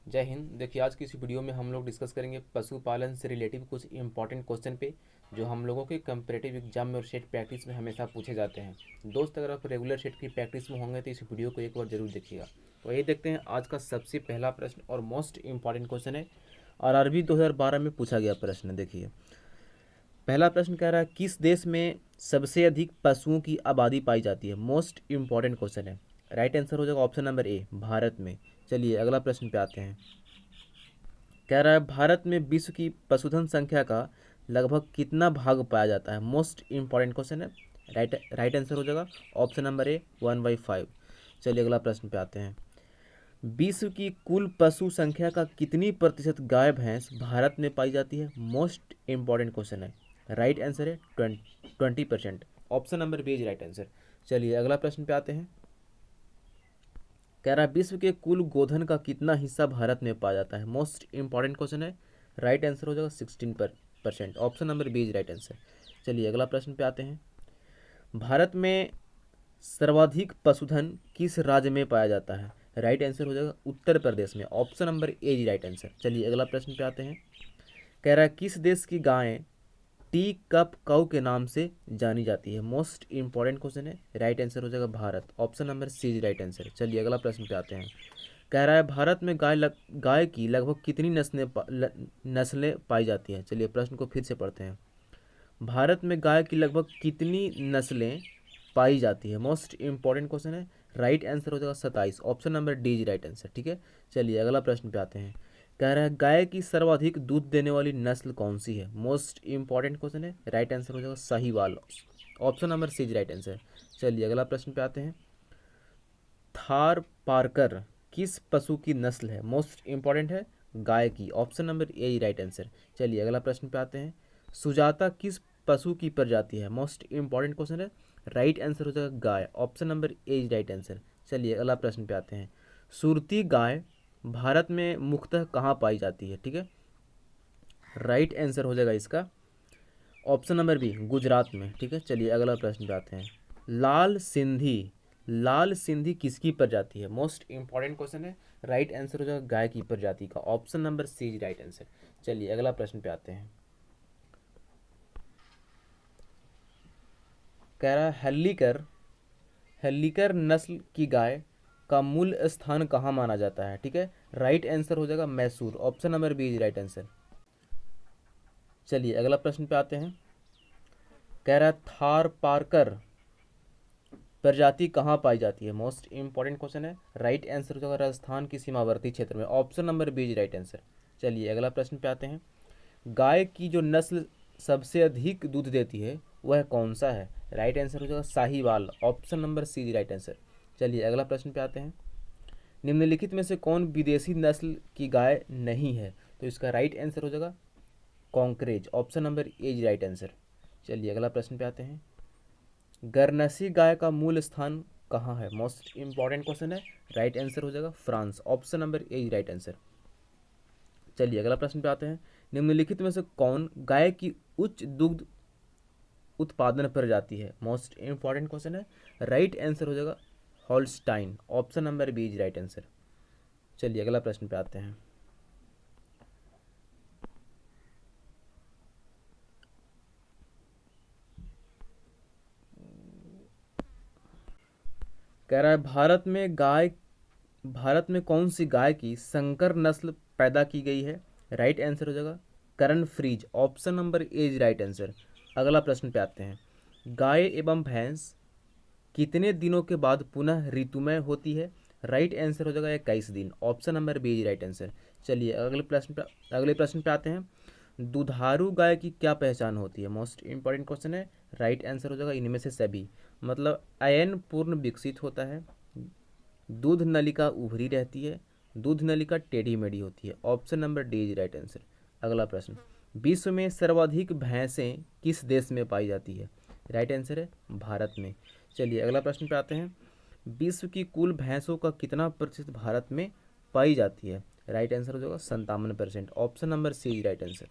जय हिंद। देखिए, आज की इस वीडियो में हम लोग डिस्कस करेंगे पशुपालन से रिलेटिव कुछ इंपॉर्टेंट क्वेश्चन पे जो हम लोगों के कंपेरेटिव एग्जाम में और सेट प्रैक्टिस में हमेशा पूछे जाते हैं। दोस्त, अगर आप रेगुलर सेट की प्रैक्टिस में होंगे तो इस वीडियो को एक बार जरूर देखिएगा। तो ये देखते हैं आज का सबसे पहला प्रश्न और मोस्ट इंपॉर्टेंट क्वेश्चन है। आरआरबी 2012 में पूछा गया प्रश्न। देखिए, पहला प्रश्न कह रहा है किस देश में सबसे अधिक पशुओं की आबादी पाई जाती है। मोस्ट इंपॉर्टेंट क्वेश्चन है। राइट आंसर हो जाएगा ऑप्शन नंबर ए, भारत में। चलिए अगला प्रश्न पे आते हैं। कह रहा है भारत में विश्व की पशुधन संख्या का लगभग कितना भाग पाया जाता है। मोस्ट इंपॉर्टेंट क्वेश्चन है। राइट आंसर हो जाएगा ऑप्शन नंबर ए, 1/5। चलिए अगला प्रश्न पे आते हैं। विश्व की कुल पशु संख्या का कितनी प्रतिशत गाय भैंस भारत में पाई जाती है। मोस्ट इंपॉर्टेंट क्वेश्चन है। राइट आंसर है 20%। Option number B is right answer. चलिए अगला प्रश्न पे आते हैं। कह रहा है विश्व के कुल गोधन का कितना हिस्सा भारत में पाया जाता है। मोस्ट इंपॉर्टेंट क्वेश्चन है। राइट आंसर हो जाएगा 16%। Option number B is right answer. चलिए अगला प्रश्न पे आते हैं। भारत में सर्वाधिक पशुधन किस राज्य में पाया जाता है। राइट आंसर हो जाएगा उत्तर प्रदेश में। Option number A is right answer. चलिए अगला प्रश्न पे आते हैं। कह रहा है किस देश की गायें टी कप काऊ के नाम से जानी जाती है। मोस्ट इंपॉर्टेंट क्वेश्चन है। राइट आंसर हो जाएगा Bharat. Option number C is right answer. चलिए अगला प्रश्न पे आते हैं। कह रहा है भारत में गाय की लगभग कितनी नस्लें पाई जाती हैं। चलिए प्रश्न को फिर से पढ़ते हैं। भारत में गाय की लगभग कितनी नस्लें पाई जाती है। मोस्ट इंपॉर्टेंट क्वेश्चन है। राइट आंसर हो जाएगा 27। Option number D is right answer. ठीक है, चलिए अगला प्रश्न पे आते हैं। कह रहा है गाय की सर्वाधिक दूध देने वाली नस्ल कौन सी है। मोस्ट इंपॉर्टेंट क्वेश्चन है। राइट आंसर हो जाएगा Sahiwal. Option number C is right answer. चलिए अगला प्रश्न पे आते हैं। थार पारकर किस पशु की नस्ल है। मोस्ट इंपॉर्टेंट है गाय की। Option number A right answer. चलिए अगला प्रश्न पे आते हैं। सुजाता किस पशु की प्रजाति है। मोस्ट इंपॉर्टेंट क्वेश्चन है। राइट आंसर हो जाएगा गाय। Option number A right answer. चलिए अगला प्रश्न पे आते हैं। सुरती गाय भारत में मुख्यतः कहाँ पाई जाती है। ठीक है, राइट आंसर हो जाएगा इसका ऑप्शन नंबर बी, गुजरात में। ठीक है, चलिए अगला प्रश्न पे आते हैं। लाल सिंधी किसकी प्रजाति है। मोस्ट इंपॉर्टेंट क्वेश्चन है। राइट आंसर हो जाएगा गाय की प्रजाति का। Option number C right answer. चलिए अगला प्रश्न पे आते हैं। कह रहा है हल्लीकर नस्ल की गाय का मूल स्थान कहाँ माना जाता है। ठीक है, राइट आंसर हो जाएगा Mysore. Option number B right answer. चलिए अगला प्रश्न पे आते हैं। कह रहा है थार पारकर प्रजाति कहाँ पाई जाती है। मोस्ट इंपॉर्टेंट क्वेश्चन है। राइट आंसर हो जाएगा राजस्थान की सीमावर्ती क्षेत्र में। Option number B right answer. चलिए अगला प्रश्न पे आते हैं। गाय की जो नस्ल सबसे अधिक दूध देती है वह कौन सा है। राइट आंसर हो जाएगा Sahiwal. Option number C right answer. चलिए अगला प्रश्न पे आते हैं। निम्नलिखित में से कौन विदेशी नस्ल की गाय नहीं है। तो इसका राइट आंसर हो जाएगा Kankrej. Option number A right answer. चलिए अगला प्रश्न पे आते हैं। गरनसी गाय का मूल स्थान कहाँ है। मोस्ट इंपॉर्टेंट क्वेश्चन है। राइट आंसर हो जाएगा France. Option number A right answer. चलिए अगला प्रश्न पे आते हैं। निम्नलिखित में से कौन गाय की उच्च दुग्ध उत्पादन प्रजाति है। मोस्ट इंपॉर्टेंट क्वेश्चन है। राइट आंसर हो जाएगा Holstein. Option number B right answer. चलिए अगला प्रश्न पे आते हैं। कह रहा है भारत में कौन सी गाय की संकर नस्ल पैदा की गई है। राइट आंसर हो जाएगा Karan Fries. Option number A is right answer. अगला प्रश्न पे आते हैं। गाय एवं भैंस कितने दिनों के बाद पुनः ऋतुमय होती है। राइट आंसर हो जाएगा 21 दिन। Option number B is right answer. चलिए अगले प्रश्न पे आते हैं। दुधारू गाय की क्या पहचान होती है। मोस्ट इंपॉर्टेंट क्वेश्चन है। राइट आंसर हो जाएगा इनमें से सभी। मतलब अयन पूर्ण विकसित होता है, दूध नलिका उभरी रहती है, दूध नलिका टेढ़ी मेढ़ी होती है। Option number D is right answer. अगला प्रश्न। विश्व में सर्वाधिक भैंसें किस देश में पाई जाती है। राइट आंसर है भारत में। चलिए अगला प्रश्न पे आते हैं। विश्व की कुल भैंसों का कितना प्रतिशत भारत में पाई जाती है। राइट आंसर हो जाएगा 57%। Option number C right answer.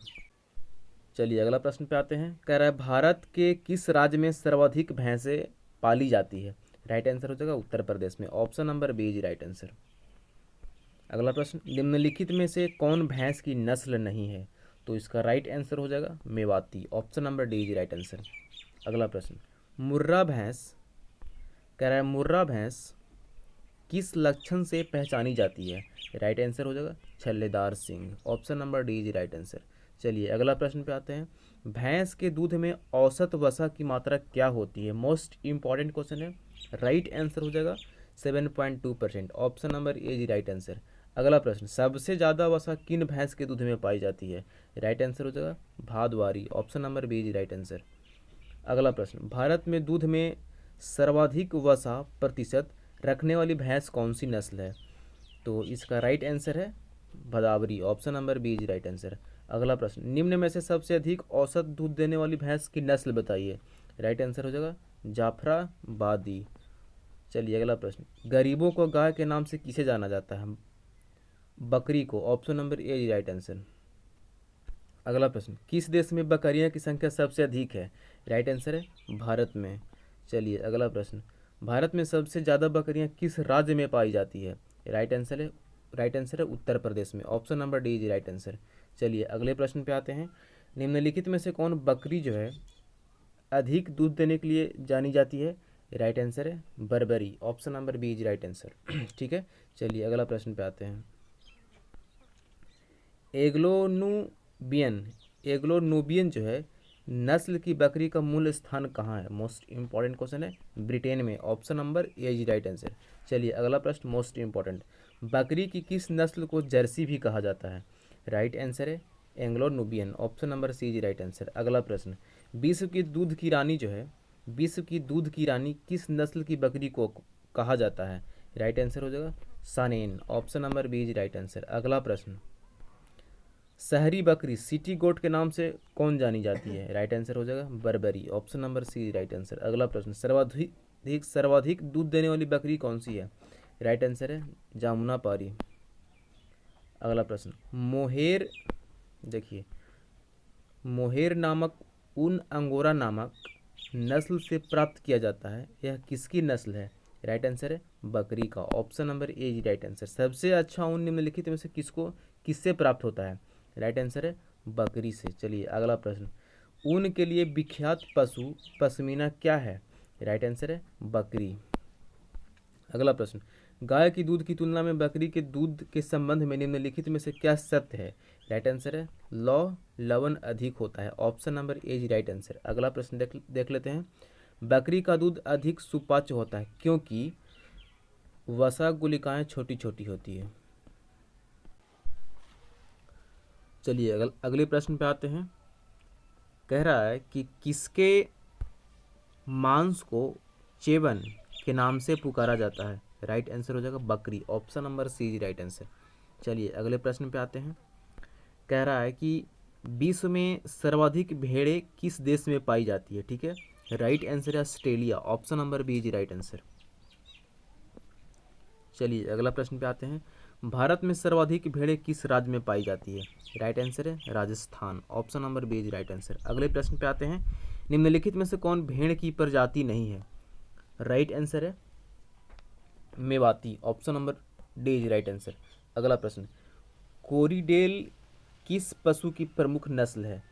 चलिए अगला प्रश्न पे आते हैं। कह रहा है भारत के किस राज्य में सर्वाधिक भैंसें पाली जाती है। राइट आंसर हो जाएगा उत्तर प्रदेश में। Option number B is right answer. अगला प्रश्न, निम्नलिखित में से कौन भैंस की नस्ल नहीं है? तो इसका राइट आंसर हो जाएगा Mewati, option number D is right answer. अगला प्रश्न, मुर्रा भैंस, कह रहा है मुर्रा भैंस किस लक्षण से पहचानी जाती है? राइट आंसर हो जाएगा छल्लेदार सिंह, option number D is right answer. चलिए अगला प्रश्न पे आते हैं, भैंस के दूध में औसत वसा की मात्रा क्या होती है? मोस्ट इंपॉर्टेंट क्वेश्चन है। राइट आंसर हो जाएगा 7.2%, option number A is right answer. अगला प्रश्न, सबसे ज़्यादा वसा किन भैंस के दूध में पाई जाती है? राइट आंसर हो जाएगा Bhadawari, option number B is right answer. अगला प्रश्न, भारत में दूध में सर्वाधिक वसा प्रतिशत रखने वाली भैंस कौन सी नस्ल है? तो इसका राइट आंसर है Bhadawari, option number B is right answer. अगला प्रश्न, निम्न में से सबसे अधिक औसत दूध देने वाली भैंस की नस्ल बताइए? राइट आंसर हो जाएगा जाफराबादी। चलिए अगला प्रश्न, गरीबों को गाय के नाम से किसे जाना जाता है? बकरी को, option number A is right answer. अगला प्रश्न, किस देश में बकरियों की संख्या सबसे अधिक है? राइट आंसर है भारत में। चलिए अगला प्रश्न, भारत में सबसे ज़्यादा बकरियां किस राज्य में पाई जाती है? राइट आंसर है उत्तर प्रदेश में, option number D is right answer. चलिए अगले प्रश्न पे आते हैं, निम्नलिखित में से कौन बकरी जो है अधिक दूध देने के लिए जानी जाती है? राइट आंसर है Barbari, option number B is right answer. ठीक है, चलिए अगला प्रश्न पे आते हैं, एग्लोनूबियन, एग्लोनूबियन जो है नस्ल की बकरी का मूल स्थान कहाँ है? मोस्ट इंपॉर्टेंट क्वेश्चन है, ब्रिटेन में, option number A is right answer. चलिए अगला प्रश्न मोस्ट इंपॉर्टेंट, बकरी की किस नस्ल को जर्सी भी कहा जाता है? राइट आंसर है Anglo Nubian, option number C is right answer. अगला प्रश्न, विश्व की दूध की रानी जो है, विश्व की दूध की रानी किस नस्ल की बकरी को कहा जाता है? राइट आंसर हो जाएगा Saanen, option number B is right answer. अगला प्रश्न, शहरी बकरी सिटी गोट के नाम से कौन जानी जाती है? राइट आंसर हो जाएगा Barbari, option number C right answer. अगला प्रश्न, सर्वाधिक दूध देने वाली बकरी कौन सी है? राइट आंसर है जामुना पारी। अगला प्रश्न, मोहेर, देखिए मोहेर नामक ऊन अंगोरा नामक नस्ल से प्राप्त किया जाता है, यह किसकी नस्ल है? राइट आंसर है बकरी का, option number A is right answer. सबसे अच्छा ऊन निम्नलिखित में से किससे प्राप्त होता है? राइट आंसर है बकरी से। चलिए अगला प्रश्न, ऊन के लिए विख्यात पशु पश्मीना क्या है? राइट आंसर है बकरी। अगला प्रश्न, गाय की दूध की तुलना में बकरी के दूध के संबंध में निम्नलिखित में से क्या सत्य है? राइट आंसर है लवण अधिक होता है, option number A is right answer. अगला प्रश्न देख लेते हैं, बकरी का दूध अधिक सुपाच्य होता है क्योंकि वसा गुलिकाएं छोटी छोटी होती है। चलिए अगले प्रश्न पे आते हैं, कह रहा है कि किसके मांस को चेवन के नाम से पुकारा जाता है? राइट आंसर हो जाएगा बकरी, option number C is right answer. चलिए अगले प्रश्न पे आते हैं, कह रहा है कि विश्व में सर्वाधिक भेड़ें किस देश में पाई जाती है? ठीक है, राइट आंसर है Australia, option number B is right answer. चलिए अगला प्रश्न पे आते हैं, भारत में सर्वाधिक भेड़ें किस राज्य में पाई जाती है? राइट आंसर है Rajasthan, option number B is right answer. अगले प्रश्न पे आते हैं, निम्नलिखित में से कौन भेड़ की प्रजाति नहीं है? राइट आंसर है Mewati, option number D is right answer. अगला प्रश्न, कोरिडेल किस पशु की प्रमुख नस्ल है?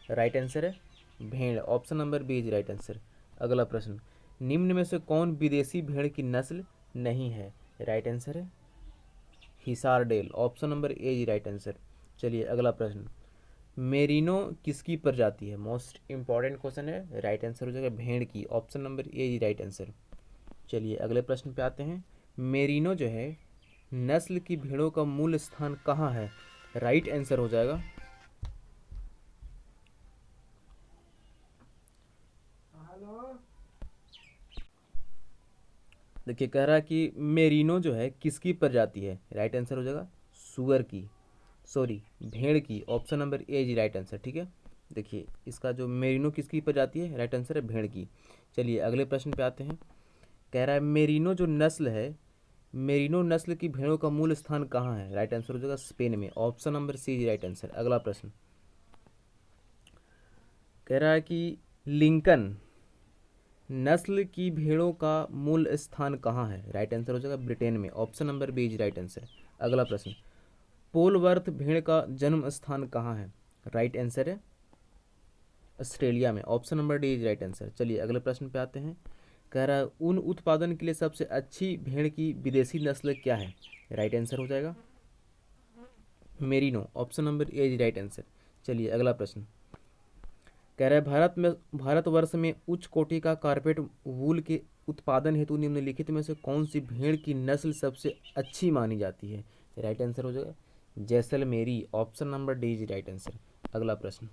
राइट आंसर है भेड़, option number B is right answer. अगला प्रश्न, निम्न में से कौन विदेशी भेड़ की नस्ल नहीं है? राइट आंसर है Hisardale, option number A is right answer. चलिए अगला प्रश्न, मेरिनो किसकी प्रजाति है? मोस्ट इंपॉर्टेंट क्वेश्चन है, राइट आंसर हो जाएगा भेड़ की, option number A is right answer. चलिए अगले प्रश्न पे आते हैं, मेरिनो जो है नस्ल की भेड़ों का मूल स्थान कहाँ है? राइट आंसर हो जाएगा देखिए, कह रहा है कि मेरिनो जो है किसकी प्रजाति है? राइट आंसर हो जाएगा सुअर की, सॉरी भेड़ की, ऑप्शन नंबर ए जी राइट आंसर। ठीक है, देखिए इसका जो मेरिनो किसकी प्रजाति है? राइट आंसर है भेड़ की। चलिए अगले प्रश्न पे आते हैं, कह रहा है मेरिनो जो नस्ल है, मेरिनो नस्ल की भेड़ों का मूल स्थान कहाँ है? राइट आंसर हो जाएगा स्पेन में, ऑप्शन नंबर सी जी राइट आंसर। अगला प्रश्न कह रहा है कि लिंकन नस्ल की भेड़ों का मूल स्थान कहाँ है? राइट आंसर हो जाएगा ब्रिटेन में। Option number B is right answer. अगला प्रश्न, पोलवर्थ भेड़ का जन्म स्थान कहाँ है? राइट आंसर है ऑस्ट्रेलिया में। Option number D is right answer. चलिए अगले प्रश्न पे आते हैं। कह रहा है ऊन उत्पादन के लिए सबसे अच्छी भेड़ की विदेशी नस्ल क्या है? राइट आंसर हो जाएगा merino. Option number A is right answer. चलिए अगला प्रश्न, कह रहा है भारतवर्ष में उच्च कोटि का कारपेट वूल के उत्पादन हेतु निम्नलिखित में से कौन सी भेड़ की नस्ल सबसे अच्छी मानी जाती है? राइट आंसर हो जाएगा Jaisalmeri. Option number D is right answer. अगला प्रश्न,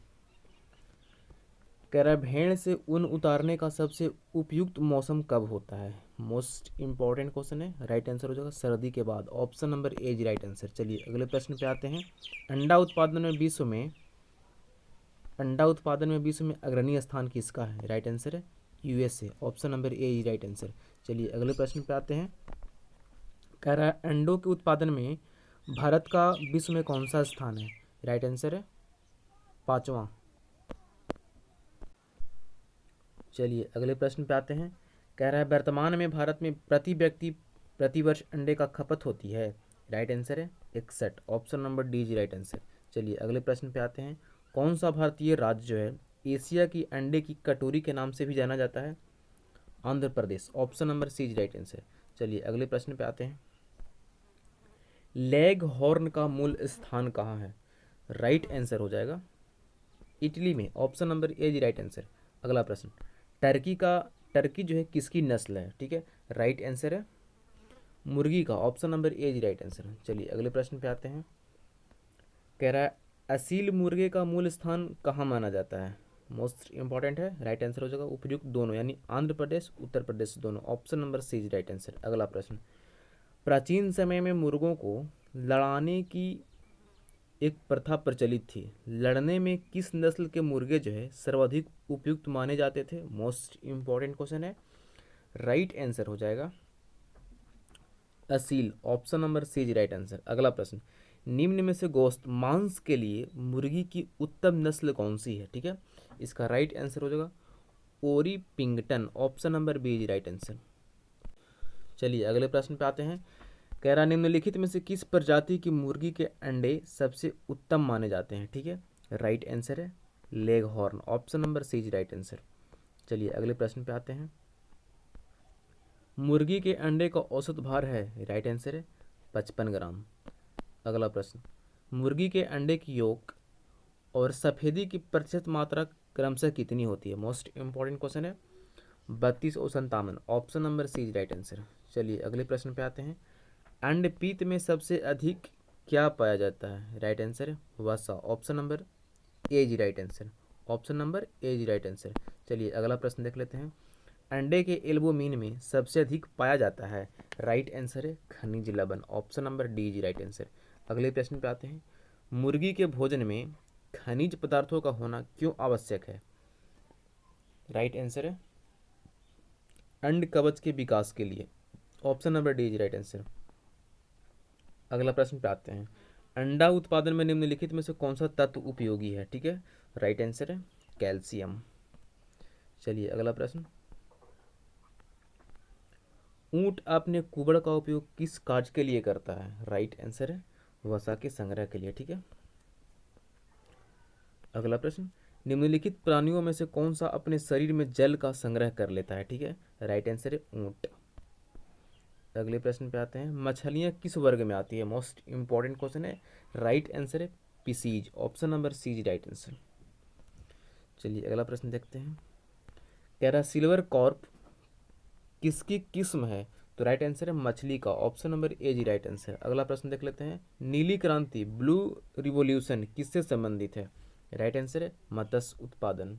कह रहा है भेड़ से ऊन उतारने का सबसे उपयुक्त मौसम कब होता है? मोस्ट इंपॉर्टेंट क्वेश्चन है। राइट आंसर हो जाएगा सर्दी के बाद। Option number A is right answer. चलिए अगले प्रश्न पे आते हैं। अंडा उत्पादन में विश्व में अग्रणी स्थान किसका है? राइट आंसर है USA. Option number A is right answer. चलिए अगले प्रश्न पे आते हैं। कह रहा है अंडों के उत्पादन में भारत का विश्व में कौन सा स्थान है? राइट आंसर है 5वां। चलिए अगले प्रश्न पे आते हैं। कह रहा है वर्तमान में भारत में प्रति व्यक्ति प्रतिवर्ष अंडे का खपत होती है? राइट आंसर है 61। Option number D is right answer. चलिए अगले प्रश्न पे आते हैं। कौन सा भारतीय राज्य जो है एशिया की अंडे की कटोरी के नाम से भी जाना जाता है? Andhra Pradesh. Option number C is right answer. चलिए अगले प्रश्न पे आते हैं। लेग हॉर्न का मूल स्थान कहाँ है? राइट आंसर हो जाएगा इटली में। Option number A is right answer. अगला प्रश्न, टर्की जो है किसकी नस्ल है? ठीक है, राइट आंसर है मुर्गी का। Option number A is right answer. चलिए अगले प्रश्न पे आते हैं। कह रहा है असील मुर्गे का मूल स्थान कहाँ माना जाता है? मोस्ट इंपॉर्टेंट है। राइट आंसर हो जाएगा उपयुक्त दोनों, यानी आंध्र प्रदेश उत्तर प्रदेश दोनों। Option number C is right answer. अगला प्रश्न, प्राचीन समय में मुर्गों को लड़ाने की एक प्रथा प्रचलित थी। लड़ने में किस नस्ल के मुर्गे जो है सर्वाधिक उपयुक्त माने जाते थे? मोस्ट इंपॉर्टेंट क्वेश्चन है। राइट आंसर हो जाएगा Aseel. Option number C is right answer. अगला प्रश्न, निम्न में से गोश्त मांस के लिए मुर्गी की उत्तम नस्ल कौन सी है? ठीक है, इसका राइट आंसर हो जाएगा Orpington. Option number B is right answer. चलिए अगले प्रश्न पे आते हैं। कह रहा निम्नलिखित में से किस प्रजाति की मुर्गी के अंडे सबसे उत्तम माने जाते हैं? ठीक है, राइट आंसर है leghorn. Option number C is right answer. चलिए अगले प्रश्न पे आते हैं। मुर्गी के अंडे का औसत भार है? राइट आंसर है 55 ग्राम। अगला प्रश्न, मुर्गी के अंडे की योक और सफेदी की प्रतिशत मात्रा क्रमशः कितनी होती है? मोस्ट इंपॉर्टेंट क्वेश्चन है। 32 और 57। Option number C is right answer. चलिए अगले प्रश्न पे आते हैं। अंडपीत में सबसे अधिक क्या पाया जाता है? राइट आंसर है वसा। Option number A is right answer. Option number A is right answer. चलिए अगला प्रश्न देख लेते हैं। अंडे के एल्बुमिन में सबसे अधिक पाया जाता है? राइट आंसर है खनिज लवण। Option number D is right answer. अगले प्रश्न पे आते हैं। मुर्गी के भोजन में खनिज पदार्थों का होना क्यों आवश्यक है? राइट आंसर है अंड कवच के विकास के लिए। Option number D is right answer. अगला प्रश्न पे आते हैं। अंडा उत्पादन में निम्नलिखित में से कौन सा तत्व उपयोगी है? ठीक है, राइट आंसर है कैल्शियम। चलिए अगला प्रश्न, ऊंट अपने कुबड़ का उपयोग किस कार्य के लिए करता है? राइट आंसर है वसा के संग्रह के लिए। ठीक है, अगला प्रश्न, निम्नलिखित प्राणियों में से कौन सा अपने शरीर में जल का संग्रह कर लेता है? ठीक है, राइट आंसर है ऊंट। अगले प्रश्न पे आते हैं। मछलियाँ किस वर्ग में आती है? मोस्ट इंपॉर्टेंट क्वेश्चन है। राइट आंसर है pisces. Option number C is right answer. चलिए अगला प्रश्न देखते हैं। कह रहा सिल्वर कॉर्प किसकी किस्म है? तो राइट आंसर है मछली का। ऑप्शन नंबर ए जी राइट आंसर। अगला प्रश्न देख लेते हैं। नीली क्रांति ब्लू रिवॉल्यूशन किससे संबंधित है? राइट आंसर है मत्स्य उत्पादन।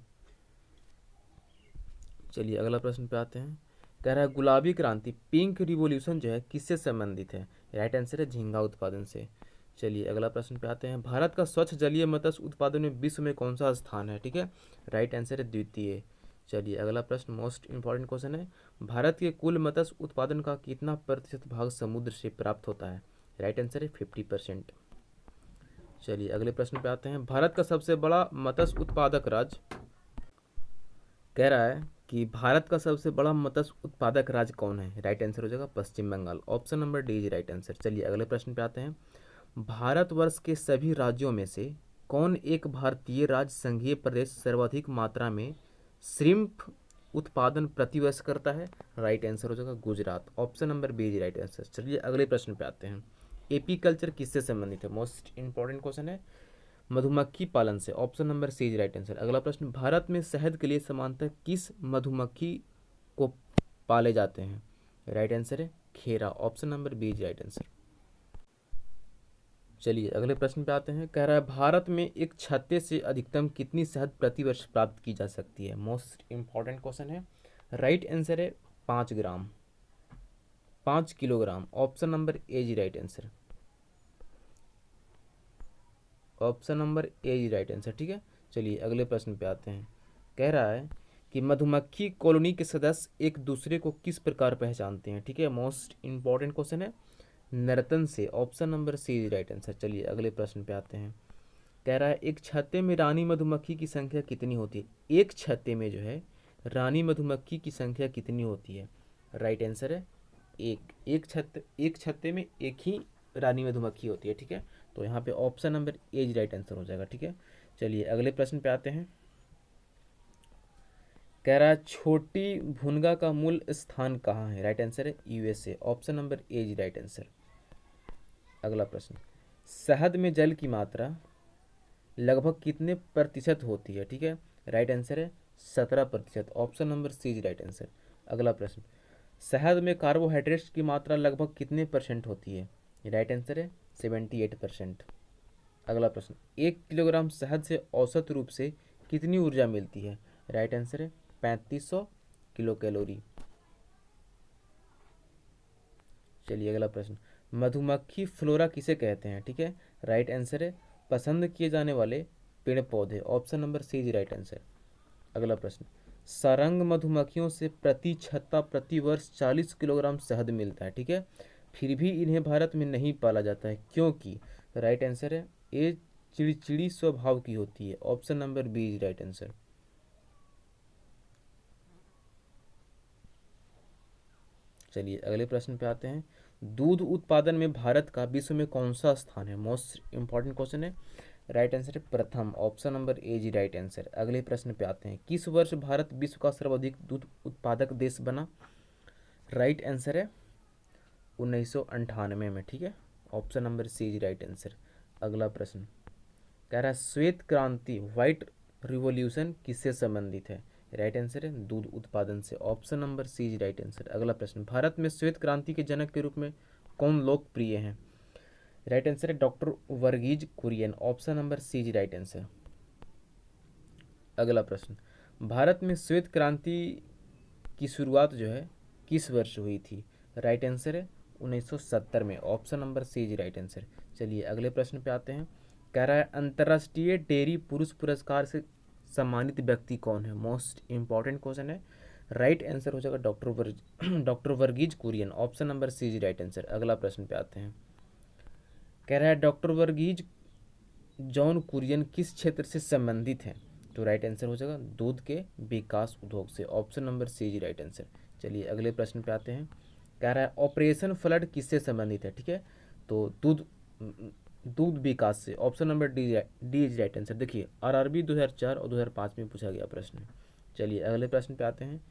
चलिए अगला प्रश्न पे आते हैं। कह रहा है गुलाबी क्रांति पिंक रिवॉल्यूशन जो है किससे संबंधित है? राइट आंसर है झींगा उत्पादन से। चलिए अगला प्रश्न पे आते हैं। भारत का स्वच्छ जलीय मत्स्य उत्पादन में विश्व में कौन सा स्थान है? ठीक है, राइट आंसर है द्वितीय। चलिए अगला प्रश्न मोस्ट इंपॉर्टेंट क्वेश्चन है। भारत के कुल मत्स्य उत्पादन का कितना प्रतिशत भाग समुद्र से प्राप्त होता है? राइट आंसर है 50%। चलिए अगले प्रश्न पे आते हैं। भारत का सबसे बड़ा मत्स्य उत्पादक राज्य? कह रहा है कि भारत का सबसे बड़ा मत्स्य उत्पादक राज्य कौन है? राइट आंसर हो जाएगा Pashchim Bangal. Option number D is right answer. चलिए अगले प्रश्न पे आते हैं। भारतवर्ष के सभी राज्यों में से कौन एक भारतीय राज्य संघीय प्रदेश सर्वाधिक मात्रा में श्रिम्प उत्पादन प्रतिवर्ष करता है? राइट आंसर हो जाएगा Gujarat. Option number B is right answer. चलिए अगले प्रश्न पे आते हैं। एपी कल्चर किससे संबंधित है? मोस्ट इंपॉर्टेंट क्वेश्चन है, मधुमक्खी पालन से। Option number C is right answer. अगला प्रश्न, भारत में शहद के लिए समानतः किस मधुमक्खी को पाले जाते हैं? राइट आंसर है Khera. Option number B is right answer. चलिए अगले प्रश्न पे आते हैं। कह रहा है भारत में एक छत्ते से अधिकतम कितनी शहद प्रतिवर्ष प्राप्त की जा सकती है? मोस्ट इंपॉर्टेंट क्वेश्चन है। राइट आंसर है 5 gram, 5 kilogram. Option number A जी right answer. Option number A जी राइट आंसर। ठीक है, चलिए अगले प्रश्न पे आते हैं। कह रहा है कि मधुमक्खी कॉलोनी के सदस्य एक दूसरे को किस प्रकार पहचानते हैं? ठीक है, मोस्ट इंपॉर्टेंट क्वेश्चन है, नर्तन से। Option number C is right answer. चलिए अगले प्रश्न पे आते हैं। कह रहा है एक छत्ते में रानी मधुमक्खी की संख्या कितनी होती है? एक छत्ते में जो है रानी मधुमक्खी की संख्या कितनी होती है? राइट आंसर है एक छत्ते में एक ही रानी मधुमक्खी होती है। ठीक है, तो यहाँ पे option number A is right answer हो जाएगा। ठीक है, चलिए अगले प्रश्न पे आते हैं। कह रहा है छोटी भुनगा का मूल स्थान कहाँ है? राइट आंसर है USA. Option number A is right answer. अगला प्रश्न, शहद में जल की मात्रा लगभग कितने प्रतिशत होती है? ठीक है, राइट आंसर है 17%। Option number C is right answer. अगला प्रश्न, शहद में कार्बोहाइड्रेट्स की मात्रा लगभग कितने परसेंट होती है? राइट आंसर है 78%। अगला प्रश्न, 1 किलोग्राम शहद से औसत रूप से कितनी ऊर्जा मिलती है? राइट आंसर है 3500 किलो कैलोरी। चलिए अगला प्रश्न, मधुमक्खी फ्लोरा किसे कहते हैं? ठीक है, राइट आंसर है पसंद किए जाने वाले पेड़ पौधे। Option number C is right answer. अगला प्रश्न, सारंग मधुमक्खियों से प्रति छत्ता प्रति वर्ष 40 किलोग्राम शहद मिलता है। ठीक है, फिर भी इन्हें भारत में नहीं पाला जाता है, क्योंकि? राइट आंसर है ये चिड़चिड़ी स्वभाव की होती है। Option number B is right answer. चलिए अगले प्रश्न पे आते हैं। दूध उत्पादन में भारत का विश्व में कौन सा स्थान है? मोस्ट इंपॉर्टेंट क्वेश्चन है। राइट आंसर है प्रथम। ऑप्शन नंबर ए जी राइट आंसर। अगले प्रश्न पे आते हैं। किस वर्ष भारत विश्व का सर्वाधिक दूध उत्पादक देश बना? राइट आंसर है 1998 में। ठीक है, ऑप्शन नंबर सी जी राइट आंसर। अगला प्रश्न कह रहा है श्वेत क्रांति व्हाइट रिवॉल्यूशन किससे संबंधित है? राइट आंसर है दूध उत्पादन से। Option number C is right answer. अगला प्रश्न, भारत में श्वेत क्रांति के जनक के रूप में कौन लोकप्रिय हैं? राइट आंसर है doctor Verghese Kurien. Option number C is right answer. अगला प्रश्न, भारत में श्वेत क्रांति की शुरुआत जो है किस वर्ष हुई थी? राइट आंसर है 1970 में। Option number C is right answer. चलिए अगले प्रश्न पे आते हैं। कह रहा है अंतर्राष्ट्रीय डेयरी पुरुष पुरस्कार से सम्मानित व्यक्ति कौन है? मोस्ट इंपॉर्टेंट क्वेश्चन है। राइट आंसर हो जाएगा doctor Verghese Kurien. Option number C is right answer. अगला प्रश्न पे आते हैं। कह रहा है डॉक्टर वर्गीज जॉन कुरियन किस क्षेत्र से संबंधित है? तो राइट आंसर हो जाएगा दूध के विकास उद्योग से। Option number C is right answer. चलिए अगले प्रश्न पे आते हैं। कह रहा है ऑपरेशन फ्लड किससे संबंधित है? ठीक है, तो दूध विकास से। Option number D is right answer. देखिए आरआरबी 2004 और 2005 में पूछा गया प्रश्न। चलिए अगले प्रश्न पे आते हैं।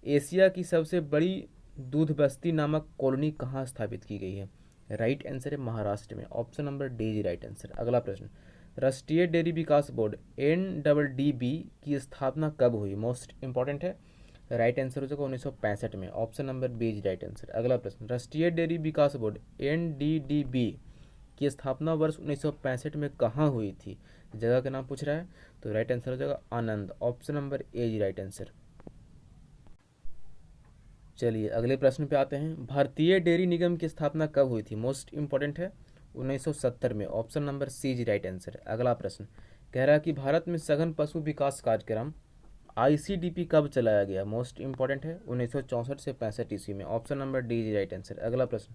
एशिया की सबसे बड़ी दूध बस्ती नामक कॉलोनी कहाँ स्थापित की गई है? राइट आंसर है महाराष्ट्र में। Option number D is right answer. अगला प्रश्न, राष्ट्रीय डेयरी विकास बोर्ड NDDB की स्थापना कब हुई? मोस्ट इंपॉर्टेंट है। राइट आंसर हो जाएगा 1965 में। Option number B is right answer. अगला प्रश्न, राष्ट्रीय डेयरी विकास बोर्ड NDDB की स्थापना वर्ष 1965 में कहाँ हुई थी? जगह का नाम पूछ रहा है, तो राइट आंसर हो जाएगा Anand. Option number A is right answer. चलिए अगले प्रश्न पे आते हैं। भारतीय डेयरी निगम की स्थापना कब हुई थी? मोस्ट इंपॉर्टेंट है 1970 में। Option number C is right answer. अगला प्रश्न कह रहा है कि भारत में सघन पशु विकास कार्यक्रम ICDP कब चलाया गया? मोस्ट इंपॉर्टेंट है 1964 से 65 ईस्वी में। Option number D is right answer. अगला प्रश्न,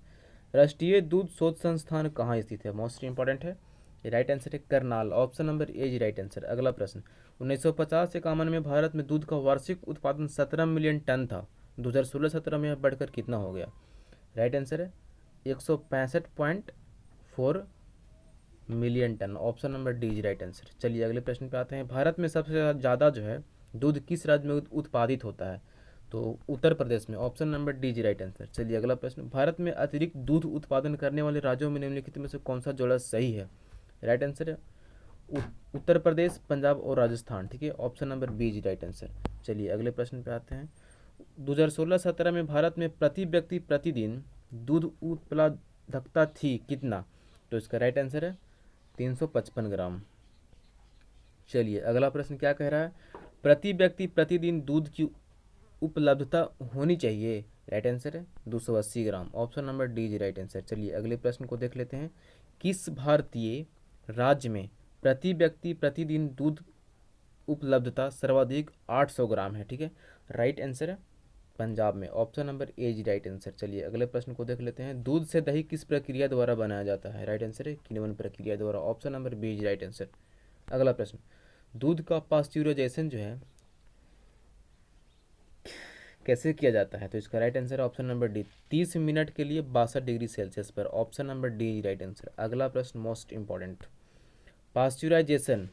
राष्ट्रीय दूध शोध संस्थान कहाँ स्थित है? मोस्ट इंपॉर्टेंट है राइट आंसर है Karnal, option number A is right answer. अगला प्रश्न, 1950-51 में भारत में दूध का वार्षिक उत्पादन 17 मिलियन टन था, 2016-17 में यह बढ़कर कितना हो गया? राइट आंसर है 165.4 million ton, option number D is right answer. चलिए अगले प्रश्न पे आते हैं, भारत में सबसे ज़्यादा जो है दूध किस राज्य में उत्पादित होता है? तो उत्तर प्रदेश में, option number D is right answer. चलिए अगला प्रश्न, भारत में अतिरिक्त दूध उत्पादन करने वाले राज्यों में निम्नलिखित में से कौन सा जोड़ा सही है? राइट आंसर है उत्तर प्रदेश, पंजाब और राजस्थान, ठीक है, option number B is right answer. चलिए अगले प्रश्न पे आते हैं, 2016-17 में भारत में प्रति व्यक्ति प्रतिदिन दूध उपलब्धता थी कितना? तो इसका राइट आंसर है 355 ग्राम। चलिए अगला प्रश्न क्या कह रहा है, प्रति व्यक्ति प्रतिदिन दूध की उपलब्धता होनी चाहिए, राइट आंसर है 280 gram, option number D is right answer. चलिए अगले प्रश्न को देख लेते हैं, किस भारतीय राज्य में प्रति व्यक्ति प्रतिदिन दूध उपलब्धता सर्वाधिक 800 ग्राम है? ठीक है, राइट आंसर है पंजाब में, option number A is right answer. चलिए अगले प्रश्न को देख लेते हैं, दूध से दही किस प्रक्रिया द्वारा बनाया जाता है? राइट आंसर है किण्वन प्रक्रिया द्वारा, option number B is right answer. अगला प्रश्न, दूध का पास्चुराइजेशन जो है कैसे किया जाता है? तो इसका राइट आंसर है ऑप्शन नंबर डी, 30 मिनट के लिए 62 डिग्री सेल्सियस पर, option number D is right answer. अगला प्रश्न मोस्ट इंपॉर्टेंट, पास्चुराइजेशन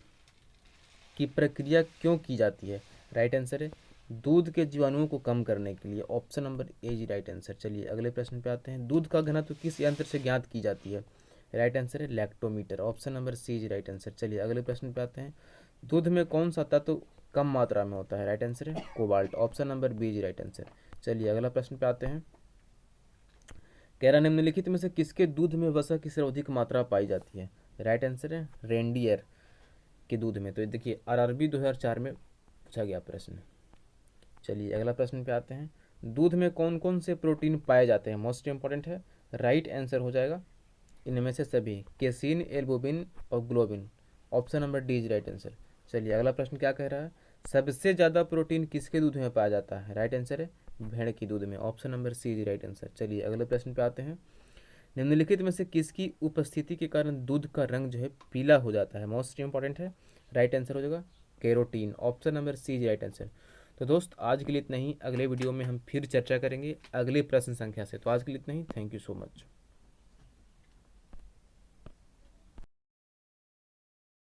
की प्रक्रिया क्यों की जाती है? राइट आंसर है दूध के जीवाणुओं को कम करने के लिए, option number A is right answer. चलिए अगले प्रश्न पे आते हैं, दूध का घनत्व किस यंत्र से ज्ञात की जाती है? राइट आंसर है lactometer, option number C is right answer. चलिए अगले प्रश्न पे आते हैं, दूध में कौन सा तत्व कम मात्रा में होता है? राइट आंसर है cobalt, option number B is right answer. चलिए अगला प्रश्न पे आते हैं, कह रहा निम्नलिखित में से किसके दूध में वसा की सर्वाधिक मात्रा पाई जाती है? राइट आंसर है रेंडियर के दूध में। तो ये देखिए आरआरबी 2004 में पूछा गया प्रश्न। चलिए अगला प्रश्न पे आते हैं, दूध में कौन कौन से प्रोटीन पाए जाते हैं? मोस्ट इंपॉर्टेंट है, राइट आंसर हो जाएगा इनमें से सभी, केसिन, एल्बुमिन और globin, option number D is right answer. चलिए अगला प्रश्न क्या कह रहा है, सबसे ज़्यादा प्रोटीन किसके दूध में पाया जाता है? राइट आंसर है भेड़ की दूध में, option number C is right answer. चलिए अगले प्रश्न पे आते हैं, निम्नलिखित में से किसकी उपस्थिति के कारण दूध का रंग जो है पीला हो जाता है? मोस्ट इंपॉर्टेंट है, राइट आंसर हो जाएगा carotene, option number C is right answer. तो दोस्त आज के लिए इतना ही, अगले वीडियो में हम फिर चर्चा करेंगे अगले प्रश्न संख्या से। तो आज के लिए इतना ही, थैंक यू सो मच।